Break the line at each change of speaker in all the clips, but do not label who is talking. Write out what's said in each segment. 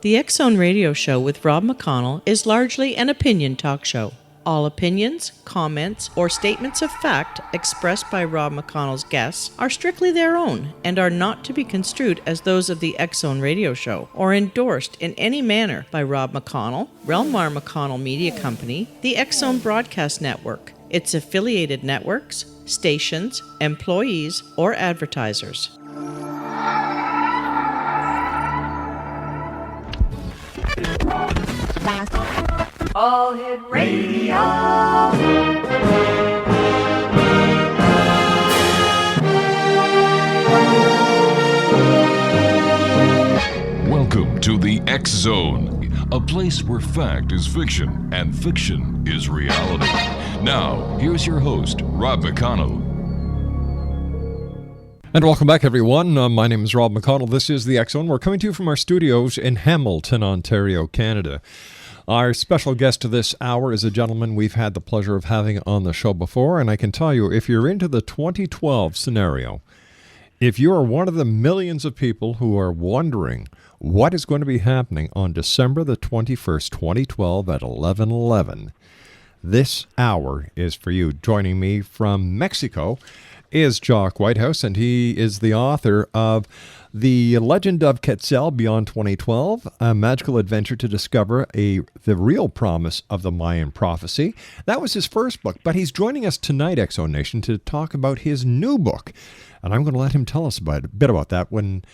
The X-Zone Radio Show with Rob McConnell is largely an opinion talk show. All opinions, comments, or statements of fact expressed by Rob McConnell's guests are strictly their own and are not to be construed as those of the X-Zone Radio Show or endorsed in any manner by Rob McConnell, Relmar McConnell Media Company, the X-Zone Broadcast Network, its affiliated networks, stations, employees, or advertisers.
All Hit Radio.
Welcome to the X-Zone, a place where fact is fiction and fiction is reality. Now, here's your host, Rob McConnell.
And welcome back, everyone. My name is Rob McConnell. This is the X-Zone. We're coming to you from our studios in Hamilton, Ontario, Canada. Our special guest this hour is a gentleman we've had the pleasure of having on the show before, and I can tell you, if you're into the 2012 scenario, if you are one of the millions of people who are wondering what is going to be happening on December the 21st, 2012 at 11:11, this hour is for you. Joining me from Mexico is Jock, Whitehouse, and he is the author of The Legend of Quetzal Beyond 2012, a magical adventure to discover the real promise of the Mayan prophecy. That was his first book, but he's joining us tonight, X-Zone Nation, to talk about his new book. And I'm going to let him tell us a bit about that when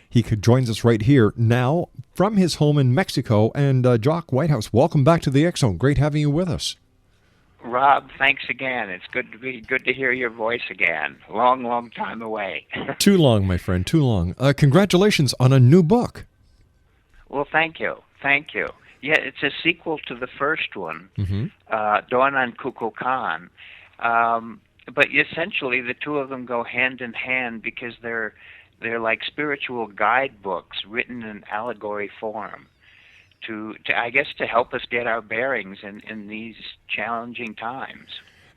he joins us right here now from his home in Mexico. And Jock, Whitehouse, welcome back to the X-Zone. Great having you with us.
Rob, thanks again. It's good to hear your voice again. Long time away.
Too long, my friend, too long. Congratulations on a new book.
Well, thank you. Yeah, it's a sequel to the first one,
Mm-hmm.
Dawn on Kukulkan. But essentially, the two of them go hand in hand because they're like spiritual guidebooks written in allegory form. To help us get our bearings in these challenging times.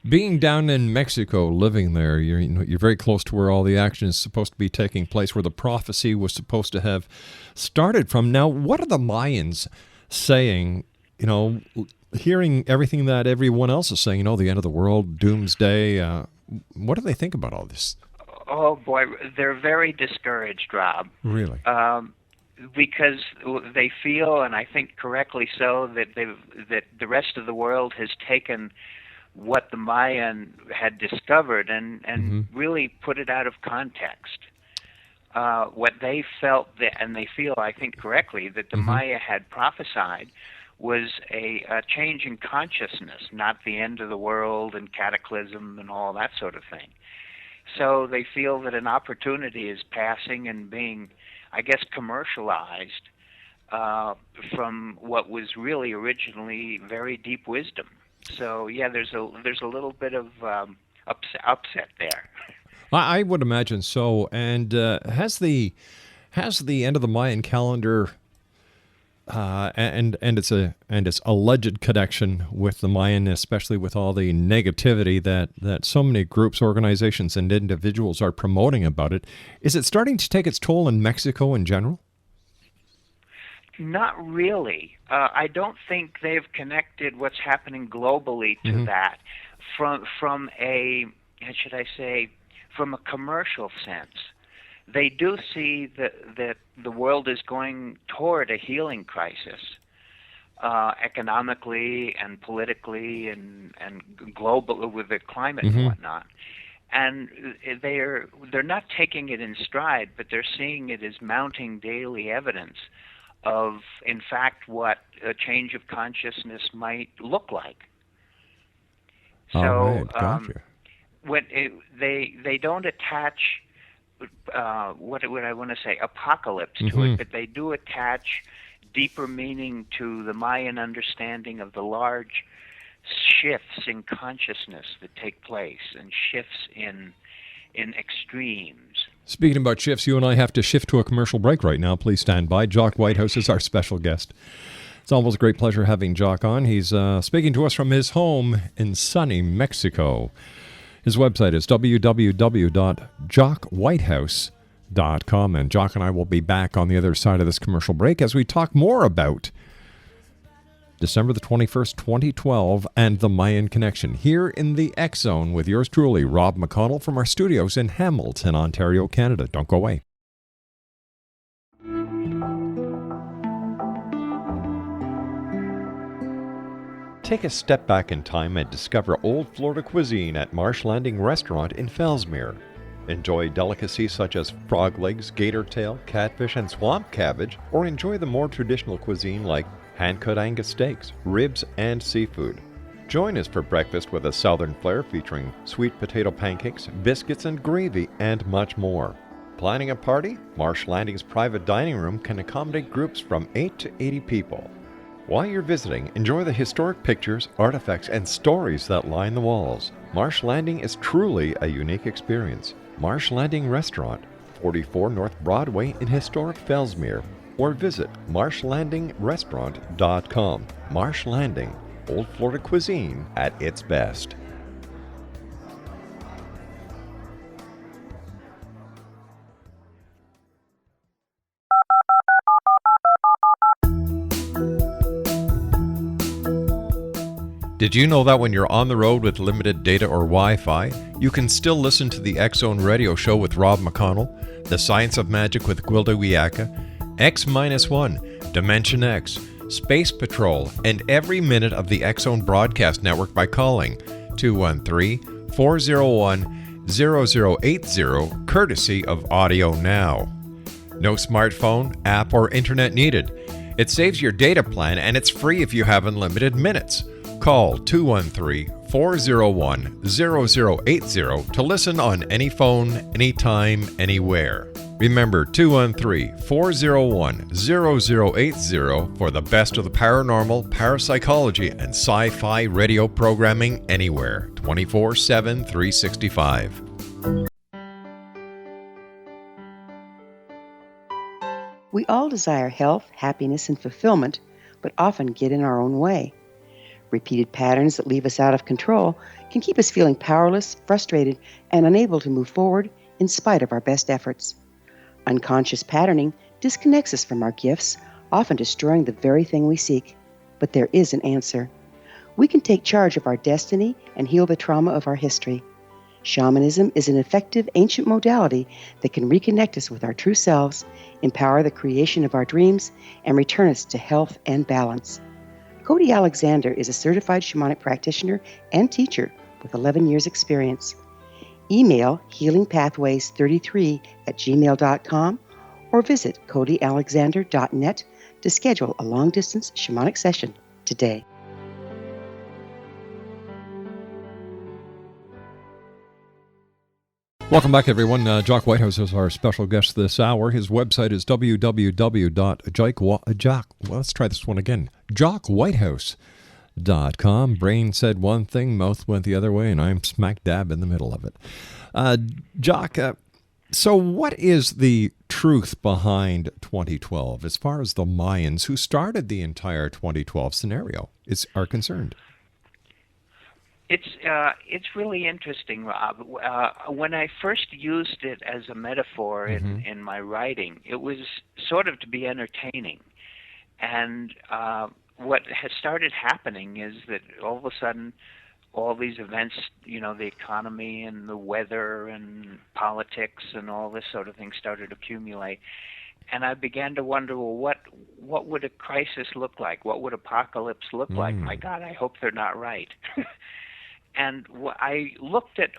Being down in Mexico, living there, you're very close to where all the action is supposed to be taking place, where the prophecy was supposed to have started from. Now, what are the Mayans saying, hearing everything that everyone else is saying, the end of the world, doomsday, what do they think about all this?
Oh, boy, they're very discouraged, Rob.
Really?
Because they feel, and I think correctly so, that the rest of the world has taken what the Mayan had discovered and
Mm-hmm.
really put it out of context. What they felt, and they feel, I think correctly, that the
Mm-hmm.
Maya had prophesied was a change in consciousness, not the end of the world and cataclysm and all that sort of thing. So they feel that an opportunity is passing and being, I guess, commercialized from what was really originally very deep wisdom. So yeah, there's a little bit of upset there.
I would imagine so. And has the end of the Mayan calendar and its alleged connection with the Mayan, especially with all the negativity that so many groups, organizations, and individuals are promoting about it, is it starting to take its toll in Mexico in general?
Not really. I don't think they've connected what's happening globally to
Mm-hmm.
that from a, should I say, from a commercial sense. They do see that the world is going toward a healing crisis, economically and politically and global with the climate
Mm-hmm.
and whatnot. And they're not taking it in stride, but they're seeing it as mounting daily evidence of, in fact, what a change of consciousness might look like. So,
all right, gotcha.
when they don't attach what would I want to say, apocalypse to
Mm-hmm.
it, but they do attach deeper meaning to the Mayan understanding of the large shifts in consciousness that take place and shifts in extremes.
Speaking about shifts, you and I have to shift to a commercial break right now. Please stand by. Jock Whitehouse is our special guest. It's always a great pleasure having Jock on. He's speaking to us from his home in sunny Mexico. His website is www.jockwhitehouse.com. mythology.com. And Jock and I will be back on the other side of this commercial break as we talk more about December the 21st, 2012, and the Mayan connection here in the X Zone with yours truly, Rob McConnell, from our studios in Hamilton, Ontario, Canada. Don't go away. Take a step back in time and discover old Florida cuisine at Marsh Landing Restaurant in Fellsmere. Enjoy delicacies such as frog legs, gator tail, catfish, and swamp cabbage, or enjoy the more traditional cuisine like hand-cut Angus steaks, ribs, and seafood. Join us for breakfast with a southern flair featuring sweet potato pancakes, biscuits and gravy, and much more. Planning a party? Marsh Landing's private dining room can accommodate groups from 8 to 80 people. While you're visiting, enjoy the historic pictures, artifacts, and stories that line the walls. Marsh Landing is truly a unique experience. Marsh Landing Restaurant, 44 North Broadway in historic Fellsmere, or visit marshlandingrestaurant.com. Marsh Landing, Old Florida cuisine at its best. Did you know that when you're on the road with limited data or Wi-Fi, you can still listen to the X Zone radio show with Rob McConnell, The Science of Magic with Gwilda Wiyaka, X-1, Dimension X, Space Patrol, and every minute of the X Zone broadcast network by calling 213-401-0080, courtesy of Audio Now. No smartphone, app, or internet needed. It saves your data plan and it's free if you have unlimited minutes. Call 213-401-0080 to listen on any phone, anytime, anywhere. Remember 213-401-0080 for the best of the paranormal, parapsychology, and sci-fi radio programming anywhere, 24/7, 365.
We all desire health, happiness, and fulfillment, but often get in our own way. Repeated patterns that leave us out of control can keep us feeling powerless, frustrated, and unable to move forward in spite of our best efforts. Unconscious patterning disconnects us from our gifts, often destroying the very thing we seek. But there is an answer. We can take charge of our destiny and heal the trauma of our history. Shamanism is an effective ancient modality that can reconnect us with our true selves, empower the creation of our dreams, and return us to health and balance. Cody Alexander is a certified shamanic practitioner and teacher with 11 years' experience. Email healingpathways33@gmail.com or visit codyalexander.net to schedule a long-distance shamanic session today.
Welcome back, everyone. Jock Whitehouse is our special guest this hour. His website is jockwhitehouse.com. Brain said one thing, mouth went the other way, and I'm smack dab in the middle of it. Jock, so what is the truth behind 2012 as far as the Mayans who started the entire 2012 scenario are concerned?
It's really interesting, Rob. When I first used it as a metaphor in my writing, it was sort of to be entertaining. And what has started happening is that all of a sudden, all these events, the economy and the weather and politics and all this sort of thing started to accumulate. And I began to wonder, well, what would a crisis look like? What would apocalypse look like? My God, I hope they're not right. And I looked at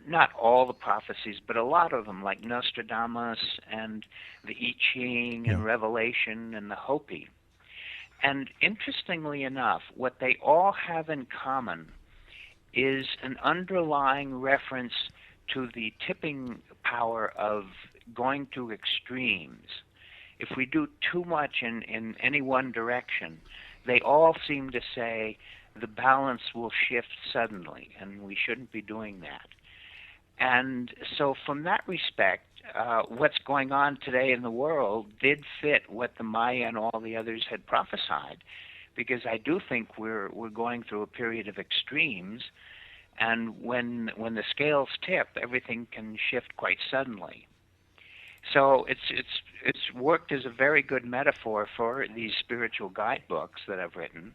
not all the prophecies, but a lot of them, like Nostradamus and the I Ching and Revelation and the Hopi. And interestingly enough, what they all have in common is an underlying reference to the tipping power of going to extremes. If we do too much in any one direction, they all seem to say, the balance will shift suddenly, and we shouldn't be doing that. And so from that respect, what's going on today in the world did fit what the Maya and all the others had prophesied, because I do think we're going through a period of extremes, and when the scales tip, everything can shift quite suddenly. So it's worked as a very good metaphor for these spiritual guidebooks that I've written,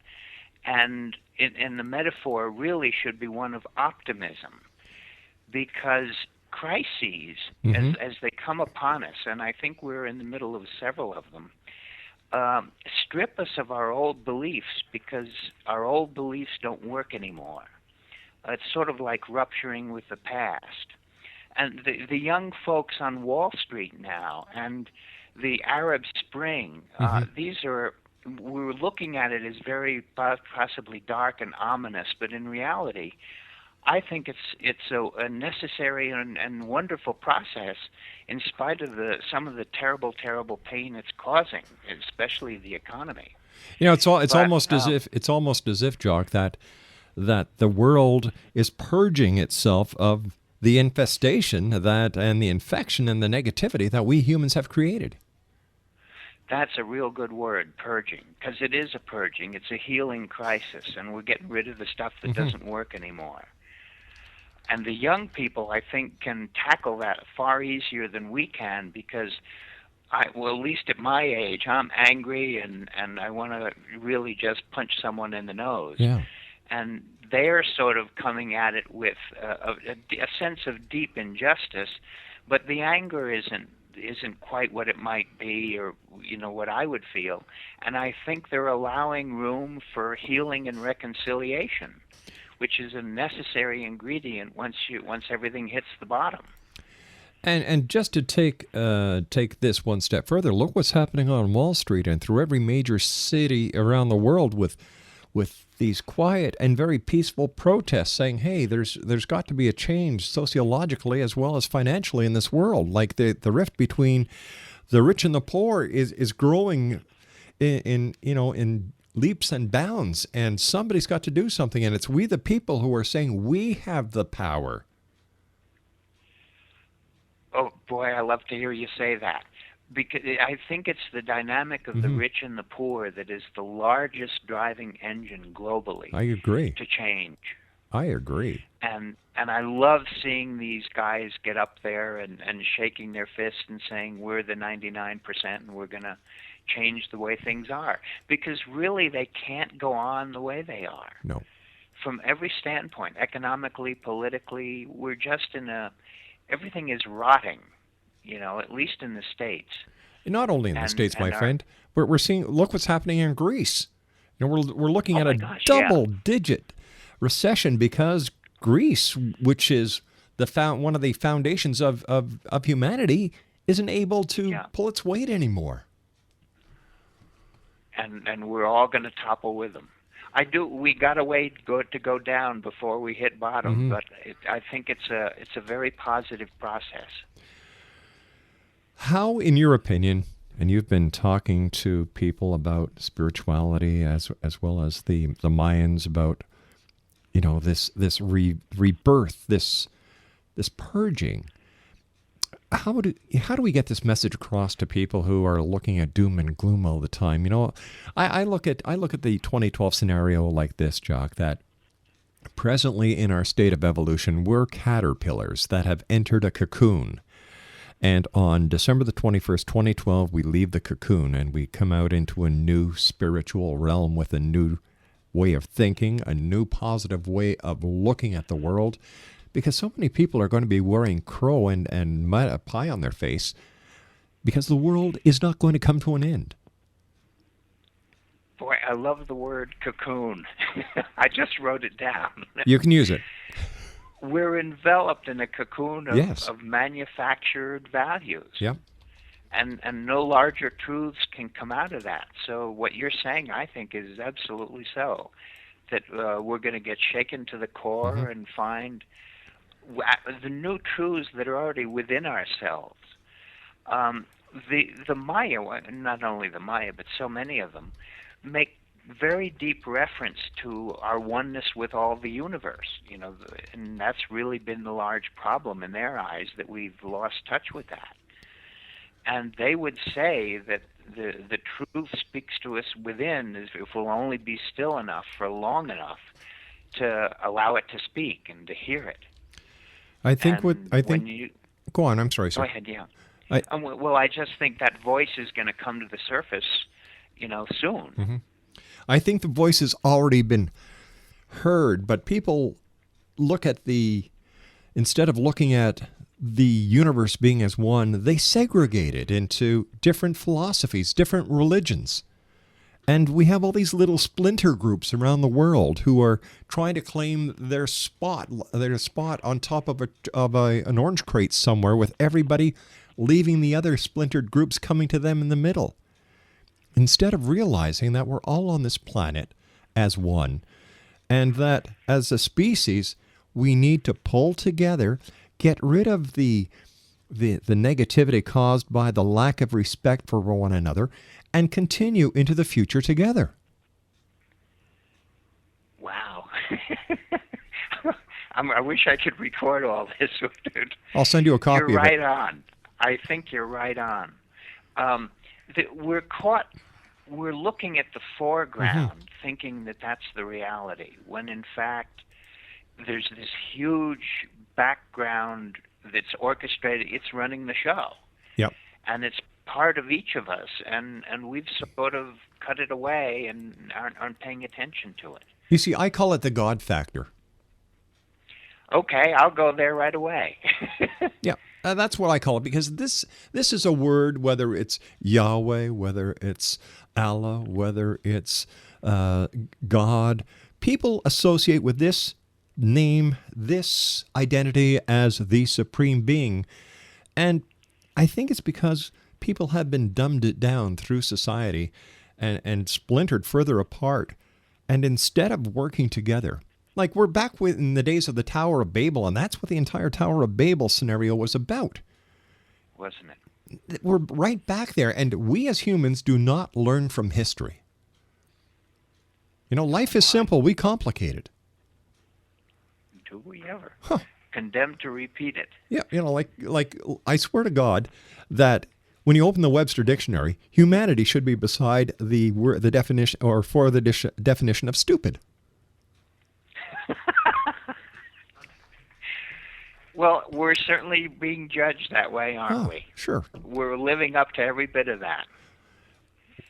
and the metaphor really should be one of optimism, because crises, as they come upon us, and I think we're in the middle of several of them, strip us of our old beliefs, because our old beliefs don't work anymore. It's sort of like rupturing with the past. And the young folks on Wall Street now, and the Arab Spring, we're looking at it as very possibly dark and ominous, but in reality, I think it's a necessary and wonderful process, in spite of some of the terrible pain it's causing, especially the economy.
It's almost as if, Jock, that the world is purging itself of the infestation and the infection and the negativity that we humans have created.
That's a real good word, purging, because it is a purging. It's a healing crisis, and we're getting rid of the stuff that doesn't work anymore. And the young people, I think, can tackle that far easier than we can, because, at least at my age, I'm angry and I want to really just punch someone in the nose.
Yeah.
And they're sort of coming at it with a sense of deep injustice, but the anger isn't quite what it might be, or what I would feel. And I think they're allowing room for healing and reconciliation, which is a necessary ingredient once everything hits the bottom.
And just to take this one step further, look what's happening on Wall Street and through every major city around the world with these quiet and very peaceful protests saying, hey, there's got to be a change sociologically as well as financially in this world. Like the rift between the rich and the poor is growing in leaps and bounds, and somebody's got to do something, and it's we the people who are saying we have the power.
Oh boy, I love to hear you say that, because I think it's the dynamic of the rich and the poor that is the largest driving engine globally.
I agree.
To change.
I agree.
And I love seeing these guys get up there and shaking their fists and saying we're the 99% and we're going to change the way things are, because really they can't go on the way they are.
No.
From every standpoint, economically, politically, we're just everything is rotting. At least in the States.
Not only in the States, my friend, but we're seeing, look what's happening in Greece. We're looking at a double-digit recession because Greece, which is one of the foundations of humanity, isn't able to pull its weight anymore.
And we're all going to topple with them. We got a way to go down before we hit bottom, but I think it's a very positive process. How, in your opinion, and you've been talking to people about spirituality as well as the Mayans about, this rebirth, this purging, how do we get this message across to people who are looking at doom and gloom all the time? I look at the 2012 scenario like this, Jock, that presently in our state of evolution, we're caterpillars that have entered a cocoon. And on December the 21st, 2012, we leave the cocoon and we come out into a new spiritual realm with a new way of thinking, a new positive way of looking at the world. Because so many people are going to be wearing crow and pie on their face because the world is not going to come to an end. Boy, I love the word cocoon. I just wrote it down. You can use it. We're enveloped in a cocoon of manufactured values. Yep. And no larger truths can come out of that. So what you're saying, I think, is absolutely so. That we're going to get shaken to the core and find the new truths that are already within ourselves. The Maya, not only the Maya, but so many of them, make very deep reference to our oneness with all the universe, and that's really been the large problem in their eyes, that we've lost touch with that. And they would say that the truth speaks to us within if we'll only be still enough for long enough to allow it to speak and to hear it. Go on, I'm sorry, sir. Go ahead, yeah. Well, I just think that voice is going to come to the surface, soon.
Mm-hmm. I think the voice has already been heard, but people look at instead of looking at the universe being as one, they segregate it into different philosophies, different religions. And we have all these little splinter groups around the world who are trying to claim their spot on top of an orange crate somewhere, with everybody leaving the other splintered groups coming to them in the middle. Instead of realizing that we're all on this planet as one, and that as a species, we need to pull together, get rid of the negativity caused by the lack of respect for one another, and continue into the future together.
Wow. I wish I could record all this.
I'll send you a copy of it.
You're right on. I think you're right on. We're looking at the foreground, thinking that that's the reality, when in fact there's this huge background that's orchestrated. It's running the show. Yep. And it's part of each of us, and we've sort of cut it away and aren't paying attention to it.
You see, I call it the God factor.
Okay, I'll go there right away.
Yeah, that's what I call it, because this is a word, whether it's Yahweh, whether it's Allah, whether it's God, people associate with this name, this identity as the supreme being. And I think it's because people have been dumbed down through society and splintered further apart. And instead of working together, like we're back in the days of the Tower of Babel, and that's what the entire Tower of Babel scenario was about.
Wasn't it?
We're right back there, and we as humans do not learn from history. Life is simple, we complicate it.
Do we ever? Huh. Condemned to repeat it.
Yeah, like I swear to God that when you open the Webster Dictionary, humanity should be beside the definition, or for the definition of stupid.
Well, we're certainly being judged that way, aren't we?
Sure.
We're living up to every bit of that.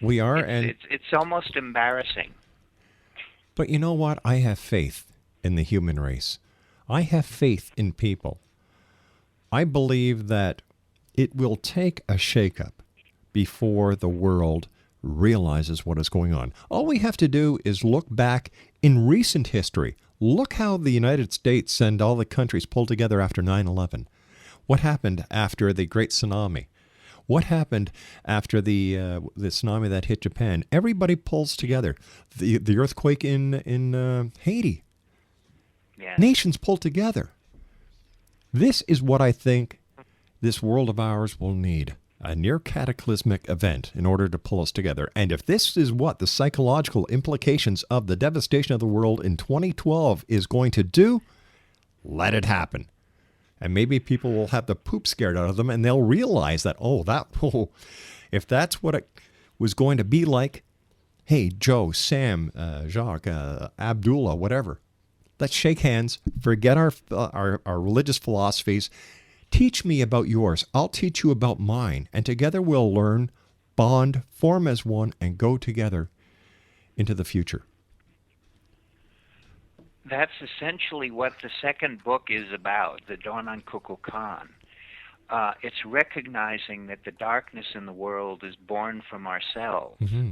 We are,
it's almost embarrassing.
But you know what? I have faith in the human race. I have faith in people. I believe that it will take a shakeup before the world realizes what is going on. All we have to do is look back in recent history. Look how the United States and all the countries pulled together after 9/11. What happened after the Great Tsunami? What happened after the tsunami that hit Japan? Everybody pulls together. The earthquake in Haiti.
Yeah.
Nations pull together. This is what I think this world of ours will need. A near cataclysmic event in order to pull us together. And if this is what the psychological implications of the devastation of the world in 2012 is going to do, let it happen. And maybe people will have the poop scared out of them, and they'll realize that, if that's what it was going to be like, hey, Joe, Sam, Jock, Abdullah, whatever, let's shake hands, forget our religious philosophies. Teach me about yours. I'll teach you about mine. And together we'll learn, bond, form as one, and go together into the future.
That's essentially what the second book is about, The Dawn on Kukulkan. It's recognizing that the darkness in the world is born from ourselves. Mm-hmm.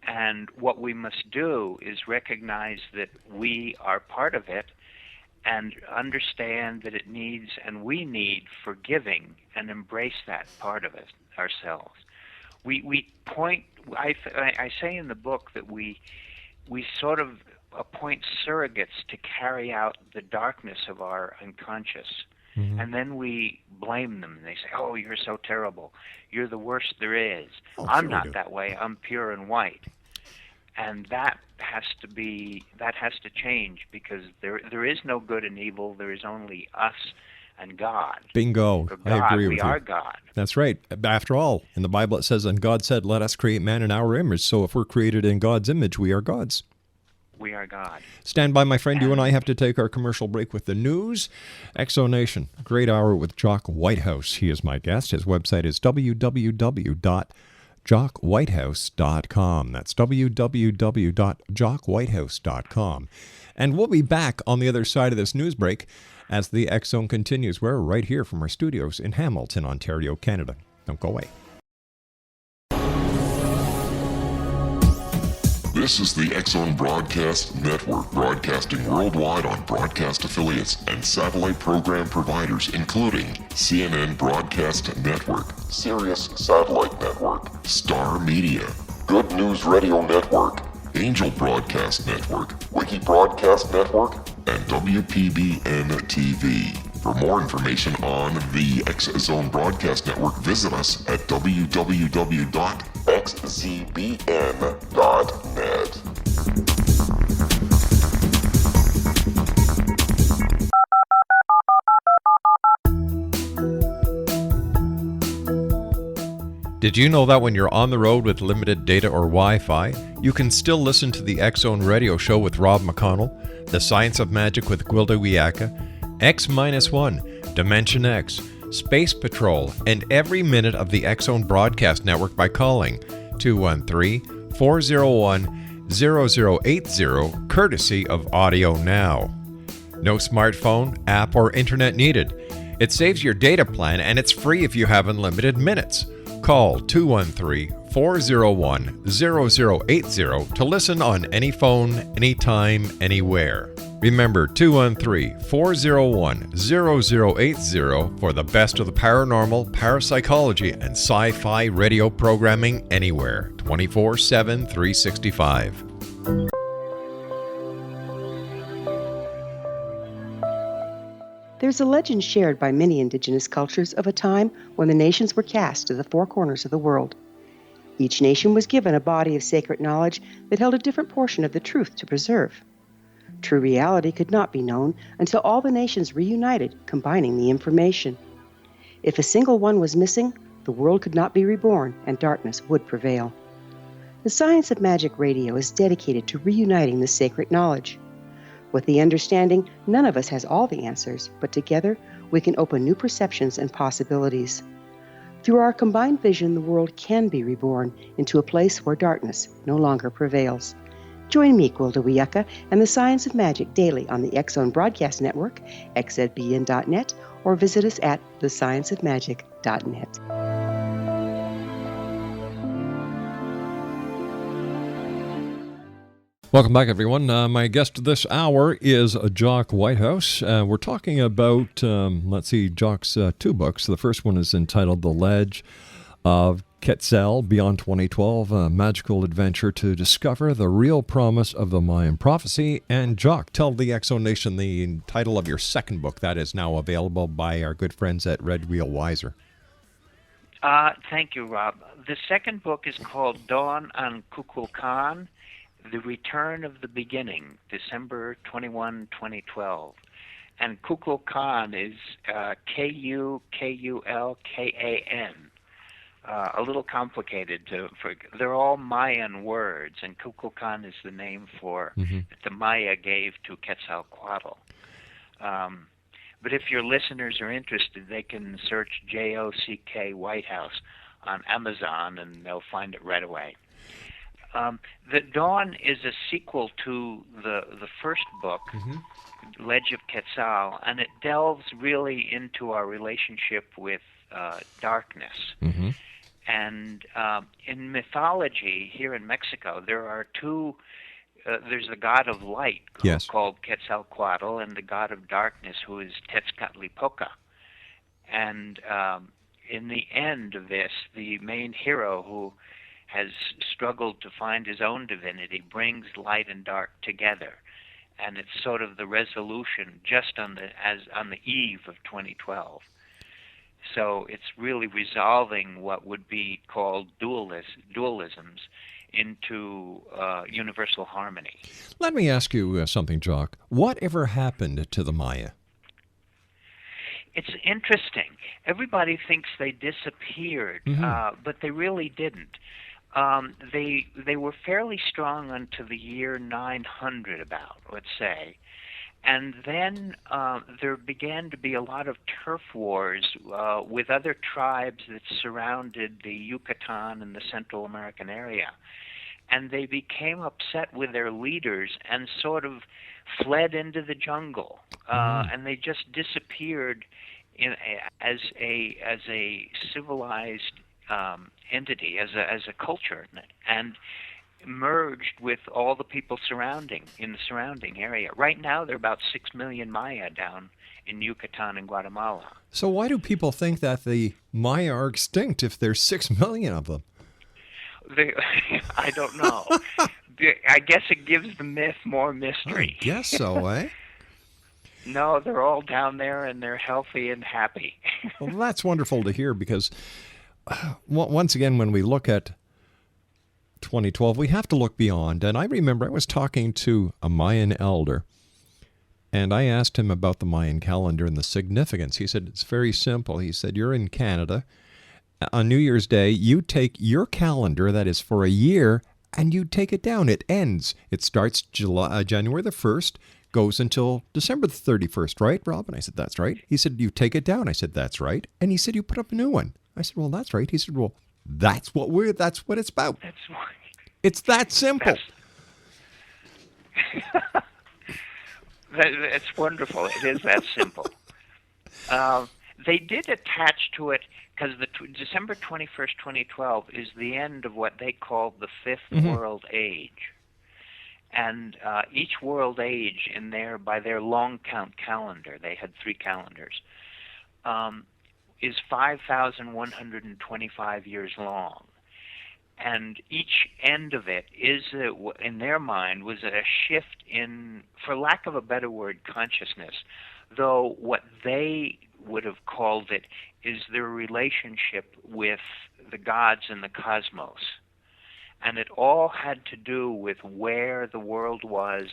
And what we must do is recognize that we are part of it, and understand that it needs, and we need, forgiving, and embrace that part of it ourselves. I say in the book that we sort of appoint surrogates to carry out the darkness of our unconscious. Mm-hmm. And then we blame them. They say, oh, you're so terrible. You're the worst there is. I'm not that way. I'm pure and white. And that has to change, because there is no good and evil. There is only us and God.
Bingo.
God,
I agree with you.
We are God.
That's right. After all, in the Bible it says, and God said, let us create man in our image. So if we're created in God's image, we are gods.
We are God.
Stand by, my friend. You and I have to take our commercial break with the news. Exonation, great hour with Jock Whitehouse. He is my guest. His website is www.jockwhitehouse.com. That's www.jockwhitehouse.com. And we'll be back on the other side of this news break as the X Zone continues. We're right here from our studios in Hamilton, Ontario, Canada. Don't go away.
This is the X-Zone Broadcast Network, broadcasting worldwide on broadcast affiliates and satellite program providers, including CNN Broadcast Network, Sirius Satellite Network, Star Media, Good News Radio Network, Angel Broadcast Network, Wiki Broadcast Network, and WPBN TV. For more information on the X-Zone Broadcast Network, visit us at www.xzbn.net.
Did you know that when you're on the road with limited data or Wi-Fi, you can still listen to the X-Zone Radio Show with Rob McConnell, The Science of Magic with Gwilda Wiyaka, X-1, Dimension X, Space Patrol, and every minute of the X-Zone Broadcast Network by calling 213-401-0080, courtesy of Audio Now. No smartphone, app, or internet needed. It saves your data plan and it's free if you have unlimited minutes. Call 213-401-0080 to listen on any phone, anytime, anywhere. Remember 213-401-0080 for the best of the paranormal, parapsychology, and sci-fi radio programming anywhere, 24/7, 365.
There's a legend shared by many indigenous cultures of a time when the nations were cast to the four corners of the world. Each nation was given a body of sacred knowledge that held a different portion of the truth to preserve. True reality could not be known until all the nations reunited, combining the information. If a single one was missing, the world could not be reborn and darkness would prevail. The Science of Magic Radio is dedicated to reuniting the sacred knowledge. With the understanding, none of us has all the answers, but together we can open new perceptions and possibilities. Through our combined vision, the world can be reborn into a place where darkness no longer prevails. Join me, Gwilda Wiyaka, and the Science of Magic daily on the X-Zone Broadcast Network, xzbn.net, or visit us at thescienceofmagic.net.
Welcome back, everyone. My guest this hour is Jock Whitehouse. We're talking about, Jock's two books. The first one is entitled The Ledge of Quetzal, Beyond 2012, a magical adventure to discover the real promise of the Mayan prophecy. And Jock, tell the X-Zone Nation the title of your second book that is now available by our good friends at Red Wheel Wiser.
Thank you, Rob. The second book is called Dawn on Kukulkan, The Return of the Beginning, December 21, 2012. And Kukulkan is Kukulkan. A little complicated. They're all Mayan words, and Kukulkan is the name that the Maya gave to Quetzalcoatl. But if your listeners are interested, they can search Jock Whitehouse on Amazon, and they'll find it right away. The Dawn is a sequel to the first book, Ledge of Quetzal, and it delves really into our relationship with darkness. And in mythology here in Mexico, there are two. There's the god of light called Quetzalcoatl, and the god of darkness, who is Tezcatlipoca. And in the end of this, the main hero, who has struggled to find his own divinity, brings light and dark together, and it's sort of the resolution just on the eve of 2012. So it's really resolving what would be called dualisms into universal harmony.
Let me ask you something, Jock. Whatever happened to the Maya?
It's interesting. Everybody thinks they disappeared, but they really didn't. They were fairly strong until the year 900, about, let's say. And then there began to be a lot of turf wars with other tribes that surrounded the Yucatan and the Central American area. And they became upset with their leaders and sort of fled into the jungle. And they just disappeared as a civilized entity, as a culture, and merged with all the people in the surrounding area. Right now, there are about 6 million Maya down in Yucatan and Guatemala.
So why do people think that the Maya are extinct if there's 6 million of them?
I don't know. I guess it gives the myth more mystery.
I guess so, eh?
No, they're all down there and they're healthy and happy.
Well, that's wonderful to hear, because once again, when we look at 2012, we have to look beyond. And I remember I was talking to a Mayan elder, and I asked him about the Mayan calendar and the significance. He said, it's very simple. He said, you're in Canada. On New Year's Day, you take your calendar, that is for a year, and you take it down. It ends. It starts January the 1st, goes until December the 31st, right, Rob? And I said, that's right. He said, you take it down. I said, that's right. And he said, you put up a new one. I said, well, that's right. He said, well, that's what it's about.
That's why.
It's that simple.
It's wonderful. It is that simple. They did attach to it, because December 21st, 2012 is the end of what they called the Fifth World Age. And each world age by their long count calendar, they had 3 calendars, is 5,125 years long. And each end of it is, in their mind, was a shift in, for lack of a better word, consciousness. Though what they would have called it is their relationship with the gods and the cosmos. And it all had to do with where the world was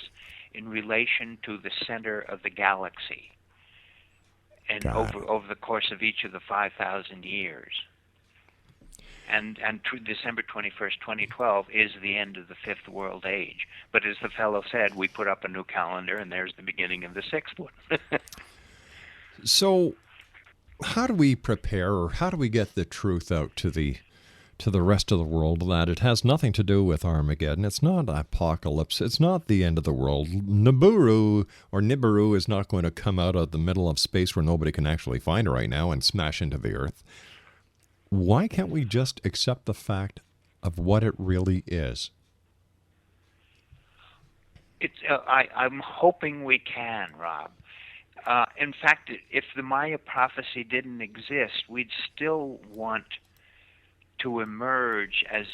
in relation to the center of the galaxy, and over the course of each of the 5,000 years. And December 21st, 2012 is the end of the Fifth World Age. But as the fellow said, we put up a new calendar, and there's the beginning of the 6th one.
So how do we prepare, or how do we get the truth out to the rest of the world that it has nothing to do with Armageddon? It's not apocalypse. It's not the end of the world. Nibiru is not going to come out of the middle of space where nobody can actually find it right now and smash into the Earth. Why can't we just accept the fact of what it really is?
I'm hoping we can, Rob. In fact, if the Maya prophecy didn't exist, we'd still want to emerge as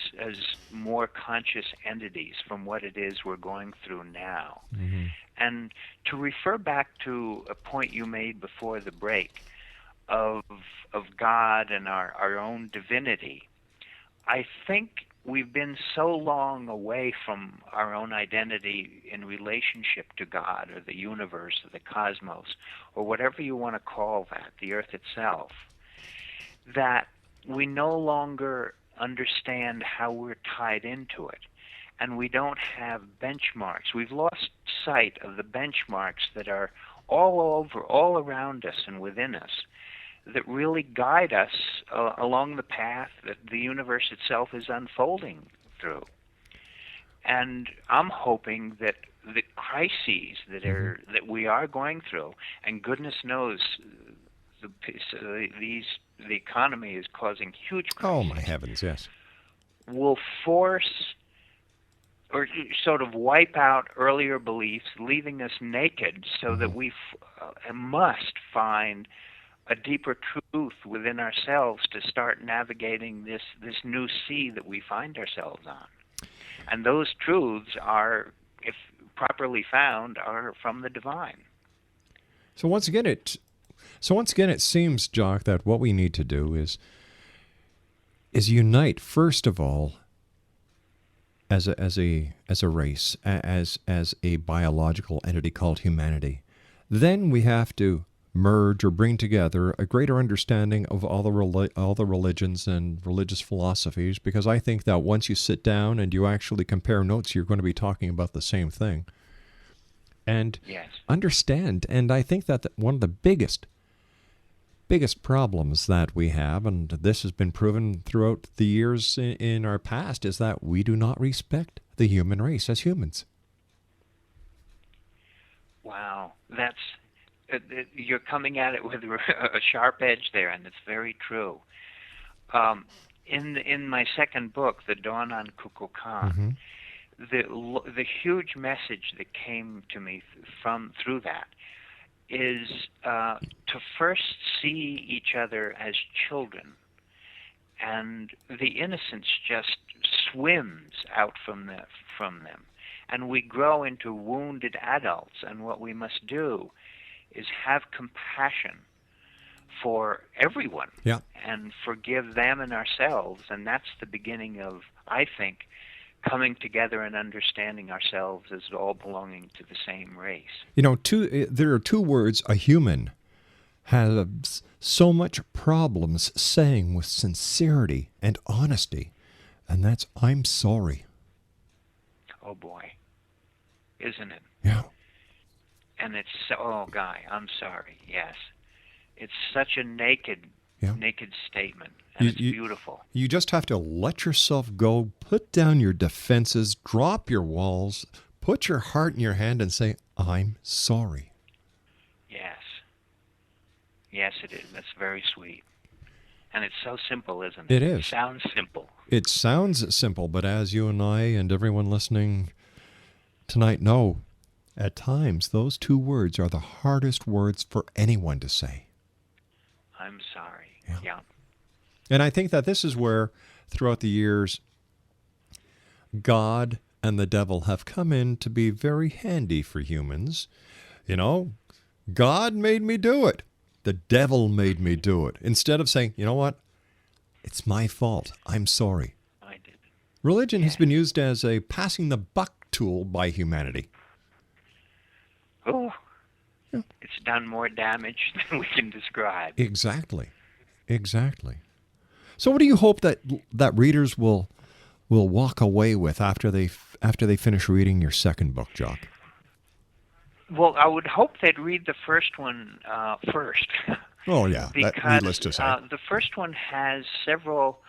more conscious entities from what it is we're going through now. Mm-hmm. And to refer back to a point you made before the break of God and our own divinity, I think we've been so long away from our own identity in relationship to God or the universe or the cosmos or whatever you want to call that, the earth itself, that we no longer understand how we're tied into it. And we don't have benchmarks. We've lost sight of the benchmarks that are all around us and within us, that really guide us along the path that the universe itself is unfolding through. And I'm hoping that the crises that we are going through, and goodness knows the economy is causing huge crises.
Oh, my heavens, yes.
Will force or sort of wipe out earlier beliefs, leaving us naked, so that we must find a deeper truth within ourselves to start navigating this new sea that we find ourselves on. And those truths are, if properly found, are from the divine.
So once again, it seems, Jock, that what we need to do is unite, first of all, as a race, as a biological entity called humanity. Then we have to merge or bring together a greater understanding of all the religions and religious philosophies, because I think that once you sit down and you actually compare notes, you're going to be talking about the same thing. And
Yes.
understand, and I think that one of the biggest problems that we have, and this has been proven throughout the years in our past, is that we do not respect the human race as humans.
Wow, that's you're coming at it with a sharp edge there, and it's very true. In my second book, The Dawn on Kukulkan, the huge message that came to me through that is to first see each other as children, and the innocence just swims out from them, and we grow into wounded adults, and what we must do is have compassion for everyone, and forgive them and ourselves, and that's the beginning of, I think, coming together and understanding ourselves as all belonging to the same race.
You know, there are two words a human has so much problems saying with sincerity and honesty, and that's "I'm sorry."
Oh boy, isn't it?
Yeah.
And it's oh guy, I'm sorry. Yes, it's such a naked statement, and it's beautiful.
You just have to let yourself go, put down your defenses, drop your walls, put your heart in your hand, and say, "I'm sorry."
Yes, it is. That's very sweet, and it's so simple, isn't
It
it?
is.
It sounds simple.
It sounds simple, but as you and I and everyone listening tonight know, at times those two words are the hardest words for anyone to say.
I'm sorry. Yeah.
And I think that this is where, throughout the years, God and the devil have come in to be very handy for humans. You know, God made me do it. The devil made me do it. Instead of saying, you know what, it's my fault, I'm sorry.
I did.
Religion has been used as a passing the buck tool by humanity.
Oh, it's done more damage than we can describe.
Exactly. So what do you hope that readers will walk away with after they finish reading your second book, Jock?
Well, I would hope they'd read the first one first.
Oh, yeah,
because
needless to say.
The first one has several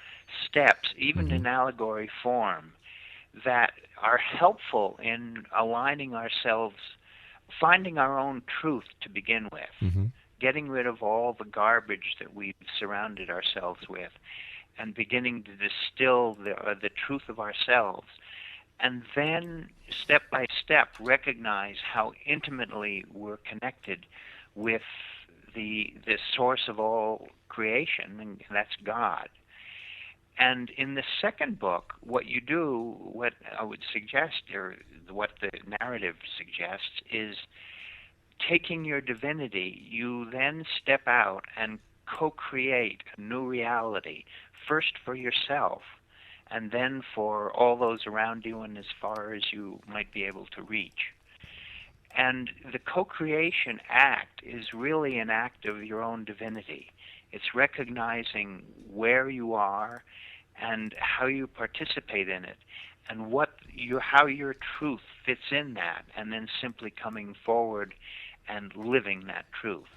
steps, even in allegory form, that are helpful in aligning ourselves, finding our own truth to begin with, getting rid of all the garbage that we've surrounded ourselves with, and beginning to distill the truth of ourselves. And then, step by step, recognize how intimately we're connected with the source of all creation, and that's God. And in the second book, what you do, what I would suggest, or what the narrative suggests, is taking your divinity, you then step out and co-create a new reality, first for yourself, and then for all those around you and as far as you might be able to reach. And the co-creation act is really an act of your own divinity. It's recognizing where you are and how you participate in it, and how your truth fits in that, and then simply coming forward and living that truth.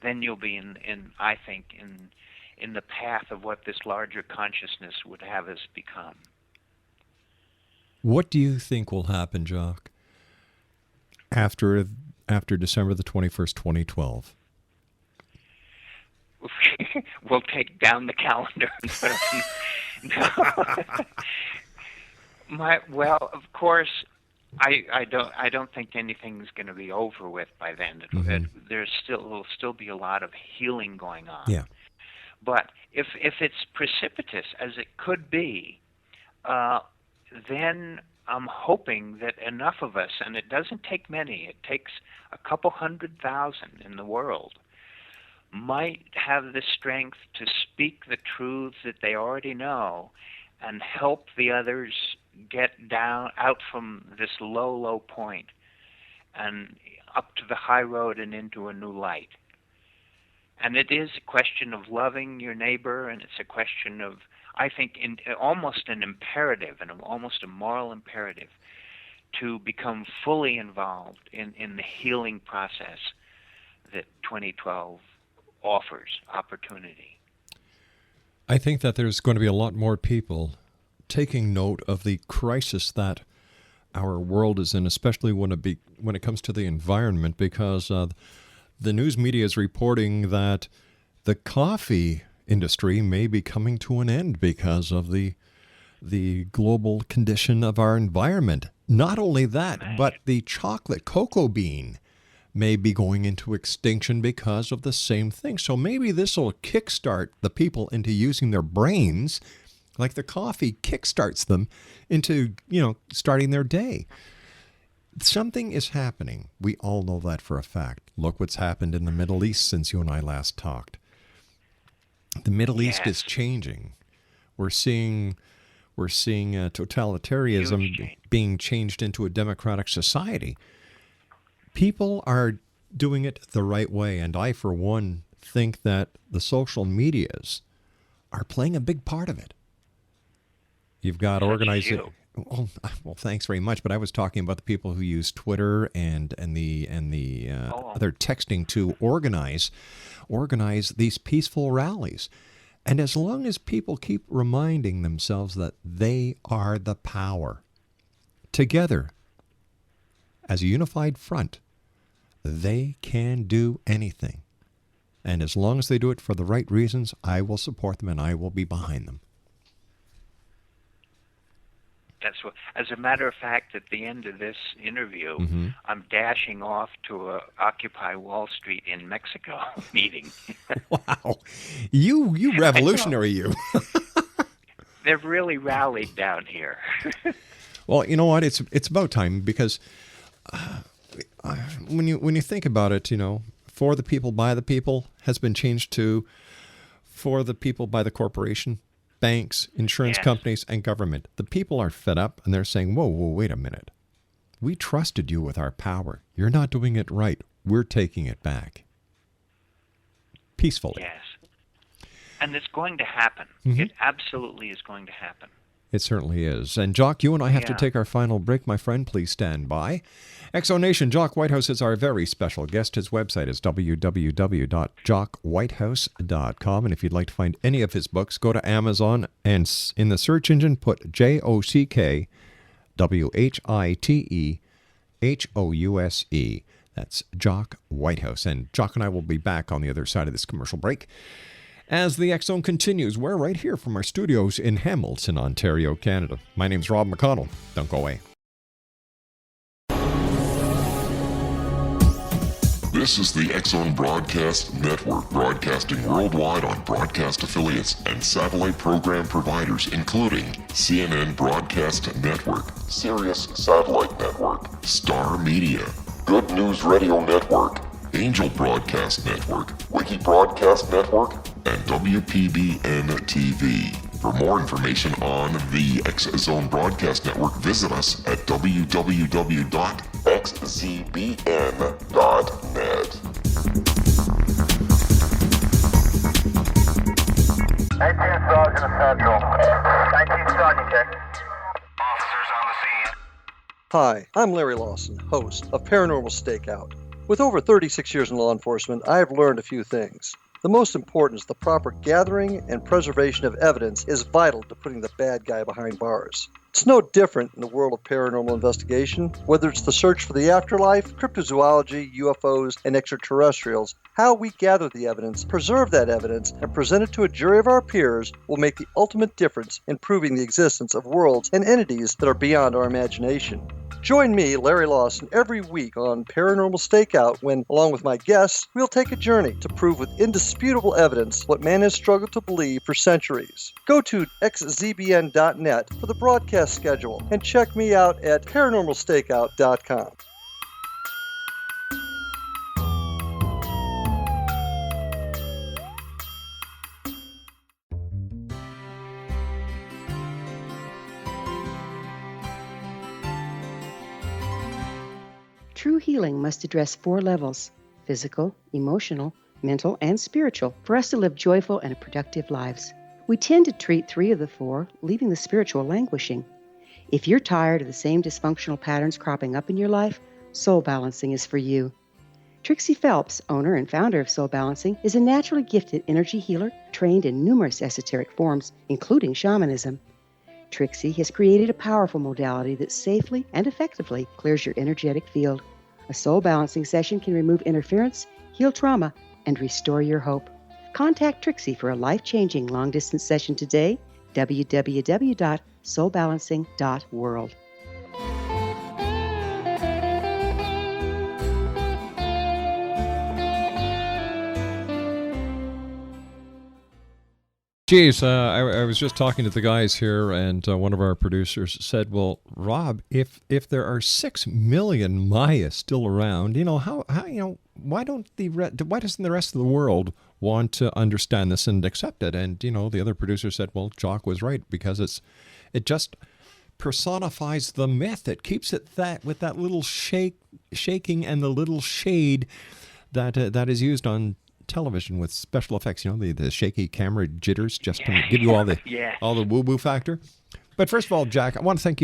Then you'll be I think, in the path of what this larger consciousness would have us become.
What do you think will happen, Jock, after December the 21st, 2012?
We'll take down the calendar. Well, of course, I don't think anything's going to be over with by then. Will still be a lot of healing going on.
Yeah.
But if it's precipitous, as it could be, then I'm hoping that enough of us, and it doesn't take many, it takes a couple 100,000 in the world, might have the strength to speak the truths that they already know and help the others get out from this low point and up to the high road and into a new light. And it is a question of loving your neighbor, and it's a question of, I think, almost an imperative, and almost a moral imperative, to become fully involved in the healing process that 2012 offers opportunity.
I think that there's going to be a lot more people taking note of the crisis that our world is in, especially when it comes to the environment, because the news media is reporting that the coffee industry may be coming to an end because of the global condition of our environment. Not only that, but the chocolate cocoa bean may be going into extinction because of the same thing. So maybe this will kickstart the people into using their brains, like the coffee kickstarts them into, starting their day. Something is happening. We all know that for a fact. Look what's happened in the Middle East since you and I last talked. The Middle East is changing. We're seeing totalitarianism being changed into a democratic society. People are doing it the right way, and I, for one, think that the social medias are playing a big part of it. You've got organizing. Well, thanks very much. But I was talking about the people who use Twitter and the other texting to organize these peaceful rallies. And as long as people keep reminding themselves that they are the power, together, as a unified front, they can do anything. And as long as they do it for the right reasons, I will support them and I will be behind them.
That's what. As a matter of fact, at the end of this interview, I'm dashing off to a Occupy Wall Street in Mexico meeting.
Wow, you revolutionary, you.
They've really rallied down here.
Well, you know what? It's about time, because when you think about it, for the people, by the people has been changed to for the people, by the corporation, banks, insurance companies, and government. The people are fed up, and they're saying, whoa, wait a minute. We trusted you with our power. You're not doing it right. We're taking it back. Peacefully.
Yes. And it's going to happen. It absolutely is going to happen.
It certainly is. And Jock, you and I have to take our final break, my friend. Please stand by. Exonation, Jock Whitehouse is our very special guest. His website is www.jockwhitehouse.com. And if you'd like to find any of his books, go to Amazon and in the search engine put JOCKWHITEHOUSE. That's Jock Whitehouse. And Jock and I will be back on the other side of this commercial break as the X Zone continues. We're right here from our studios in Hamilton, Ontario, Canada. My name's Rob McConnell. Don't go away.
This is the X Zone Broadcast Network, broadcasting worldwide on broadcast affiliates and satellite program providers, including CNN Broadcast Network, Sirius Satellite Network, Star Media, Good News Radio Network, Angel Broadcast Network, Wiki Broadcast Network, and WPBN TV. For more information on the X Zone Broadcast Network, visit us at www.xzbn.net.
18th Sergeant Central. 19th Sergeant, check. Officers on the scene.
Hi, I'm Larry Lawson, host of Paranormal Stakeout. With over 36 years in law enforcement, I have learned a few things. The most important is the proper gathering and preservation of evidence is vital to putting the bad guy behind bars. It's no different in the world of paranormal investigation. Whether it's the search for the afterlife, cryptozoology, UFOs, and extraterrestrials, how we gather the evidence, preserve that evidence, and present it to a jury of our peers will make the ultimate difference in proving the existence of worlds and entities that are beyond our imagination. Join me, Larry Lawson, every week on Paranormal Stakeout when, along with my guests, we'll take a journey to prove with indisputable evidence what man has struggled to believe for centuries. Go to xzbn.net for the broadcast schedule and check me out at paranormalstakeout.com.
True healing must address 4 levels: physical, emotional, mental, and spiritual for us to live joyful and productive lives. We tend to treat 3 of the 4, leaving the spiritual languishing. If you're tired of the same dysfunctional patterns cropping up in your life, soul balancing is for you. Trixie Phelps, owner and founder of Soul Balancing, is a naturally gifted energy healer trained in numerous esoteric forms, including shamanism. Trixie has created a powerful modality that safely and effectively clears your energetic field. A soul balancing session can remove interference, heal trauma, and restore your hope. Contact Trixie for a life-changing long-distance session today, www.soulbalancing.world.
Geez, I was just talking to the guys here, and one of our producers said, "Well, Rob, if there are 6 million Maya still around, how why doesn't the rest of the world want to understand this and accept it?" And the other producer said, "Well, Jock was right, because it just personifies the myth. It keeps it with that little shaking and the little shade that is used on television with special effects, the shaky camera jitters, just to give you all the all the woo-woo factor." But first of all, Jock, I want to thank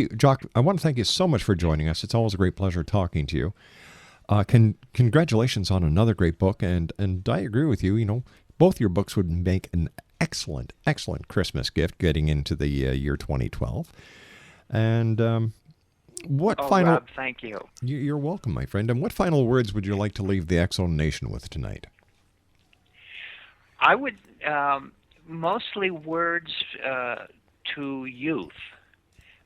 you so much for joining us. It's always a great pleasure talking to you. Congratulations on another great book, and I agree with you. Both your books would make an excellent Christmas gift getting into the year 2012. And
Rob, thank you.
You're welcome, my friend. And what final words would you like to leave the X Zone Nation with tonight?
I would mostly words to youth,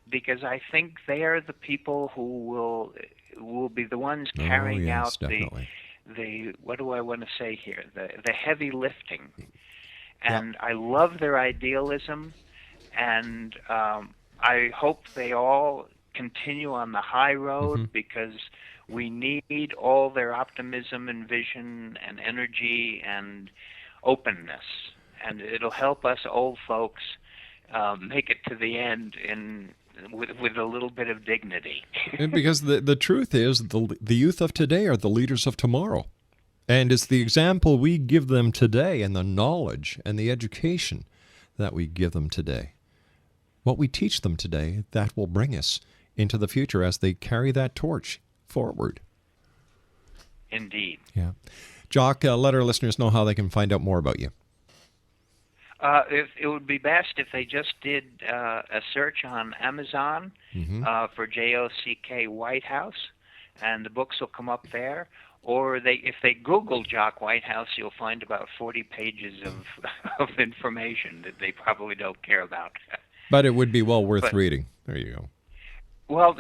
because I think they are the people who will be the ones carrying out
definitely.
the what do I want to say here, the heavy lifting. And I love their idealism, and I hope they all continue on the high road, because we need all their optimism and vision and energy and openness, and it'll help us old folks make it to the end with a little bit of dignity.
And because the truth is, the youth of today are the leaders of tomorrow, and it's the example we give them today, and the knowledge and the education that we give them today, what we teach them today, that will bring us into the future as they carry that torch forward.
Indeed.
Yeah. Jock, let our listeners know how they can find out more about you.
It would be best if they just did a search on Amazon for Jock Whitehouse, and the books will come up there. Or if they Google Jock Whitehouse, you'll find about 40 pages of information that they probably don't care about.
But it would be well worth reading. There you go.
Well,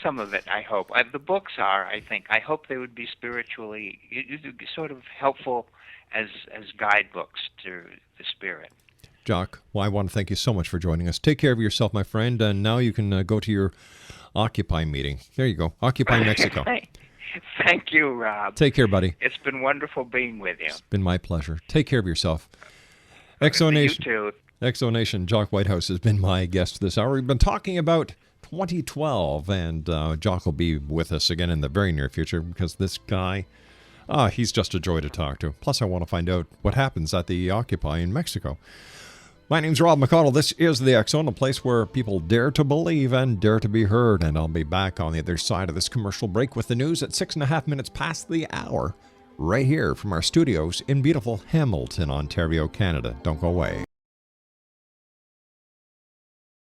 some of it, I hope. The books are, I think. I hope they would be spiritually sort of helpful as guidebooks to the spirit.
Jock, well, I want to thank you so much for joining us. Take care of yourself, my friend, and now you can go to your Occupy meeting. There you go. Occupy Mexico.
Thank you, Rob.
Take care, buddy.
It's been wonderful being with you.
It's been my pleasure. Take care of yourself. Exonation.
You too.
Exonation, Jock Whitehouse has been my guest this hour. We've been talking about 2012, and Jock will be with us again in the very near future, because this guy, he's just a joy to talk to. Plus, I want to find out what happens at the Occupy in Mexico. My name's Rob McConnell. This is the X Zone, a place where people dare to believe and dare to be heard. And I'll be back on the other side of this commercial break with the news at 6.5 minutes past the hour, right here from our studios in beautiful Hamilton, Ontario, Canada. Don't go away.